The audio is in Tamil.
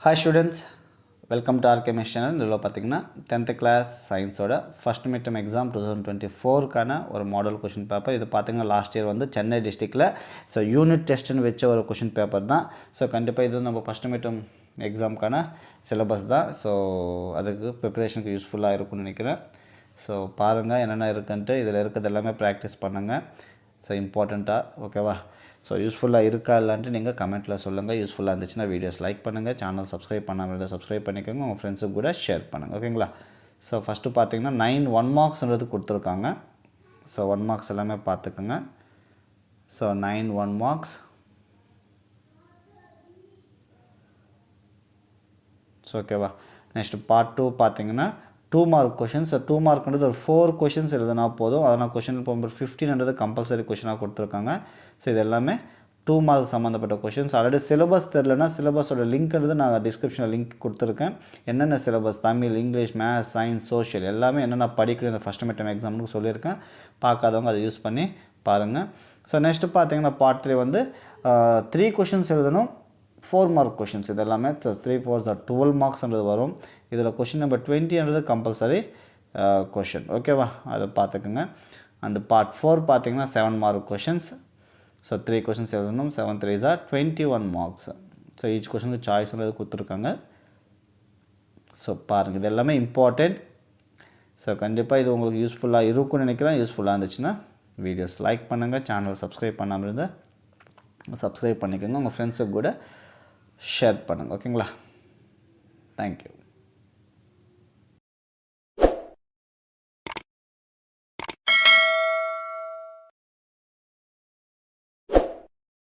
Hi students, welcome to RKMS channel. இதில் பார்த்தீங்கன்னா 10th class சயின்ஸோட ஃபர்ஸ்ட் மிட்டம் எக்ஸாம் 2024க்கான ஒரு மாடல் கொஷின் பேப்பர். இது பார்த்தீங்கன்னா லாஸ்ட் இயர் வந்து சென்னை டிஸ்ட்ரிக்டில் யூனிட் டெஸ்ட்டுன்னு வச்ச ஒரு கொஷின் பேப்பர் தான். கண்டிப்பாக இது நம்ம ஃபர்ஸ்ட் மிட்டம் எக்ஸாமுக்கான சிலபஸ் தான். அதுக்கு ப்ரிப்பரேஷனுக்கு யூஸ்ஃபுல்லாக இருக்கும்னு நினைக்கிறேன். பாருங்கள் என்னென்ன இருக்குன்ட்டு, இதில் இருக்கிறது எல்லாமே ப்ராக்டிஸ் பண்ணுங்கள். இம்பார்ட்டண்ட்டாக ஓகேவா. யூஸ்ஃபுல்லாக இருக்கா இல்லைன்ட்டு நீங்கள் கமெண்ட்டில் சொல்லுங்கள். யூஸ்ஃபுல்லாக இருந்துச்சுன்னா வீடியோஸ் லைக் பண்ணுங்கள். சேனல் சப்ஸ்கிரைப் பண்ணாமல் இருந்தால் சப்ஸ்கிரைப் பண்ணிக்கோங்க. உங்கள் ஃப்ரெண்ட்ஸுக்கு கூட ஷேர் பண்ணுங்கள். ஓகேங்களா. ஃபஸ்ட்டு பார்த்தீங்கன்னா 9 1 மார்க்ஸ்ன்றது கொடுத்துருக்காங்க. 1 மார்க்ஸ் எல்லாமே பார்த்துக்கோங்க. 9 1 மார்க்ஸ். ஓகேவா. நெக்ஸ்ட் பார்ட் 2 பார்த்தீங்கன்னா 2 மார்க் கொஷின்ஸ். 2 மார்க்ன்றது ஒரு 4 கொஷின்ஸ் எழுதுனா போதும். அதனால் கொஷின் நம்பர் 15ன்றது கம்பல்சரி கொஷினாக கொடுத்துருக்காங்க. இது எல்லாமே 2 மார்க் சம்மந்தப்பட்ட கொஷின்ஸ். ஆல்ரெடி சிலபஸ் தெரிலனா சிலபஸோட லிங்க்ன்றது நான் டிஸ்கிரிப்ஷனில் லிங்க் கொடுத்துருக்கேன். என்னென்ன syllabus Tamil, English, maths, science, social எல்லாமே என்னென்ன படிக்கணும் இந்த ஃபஸ்ட் மிட்டம் எக்ஸாம்னு சொல்லியிருக்கேன். பார்க்காதவங்க அதை யூஸ் பண்ணி பாருங்கள். நெக்ஸ்ட்டு பார்த்தீங்கன்னா பார்ட் 3 வந்து 3 கொஷின்ஸ் எழுதணும், 4 மார்க் கொஷின்ஸ். இது எல்லாமே 3 4 12 மார்க்ஸ்ன்றது வரும். இதில் கொஷின் நம்பர் 20ன்றது கம்பல்சரி கொஷின். ஓகேவா, அதை பார்த்துக்குங்க. அண்டு பார்ட் 4 பார்த்தீங்கன்னா 7 மார்க் கொஷின்ஸ். 3 கொஷின்ஸ் எழுதணும். 7 3 21 மார்க்ஸ். ஈச் கொஷனுக்கு சாய்ஸ்ன்றது கொடுத்துருக்காங்க. பாருங்கள், இது எல்லாமே இம்பார்ட்டண்ட். கண்டிப்பாக இது உங்களுக்கு யூஸ்ஃபுல்லாக இருக்கும்னு நினைக்கிறேன். யூஸ்ஃபுல்லாக இருந்துச்சுன்னா வீடியோஸ் லைக் பண்ணுங்கள். சேனல் சப்ஸ்கிரைப் பண்ணாமல் இருந்தால் சப்ஸ்கிரைப் பண்ணிக்கோங்க. உங்கள் ஃப்ரெண்ட்ஸுக்கு கூட ஷேர் பண்ணுங்கள். ஓகேங்களா. தேங்க்யூ.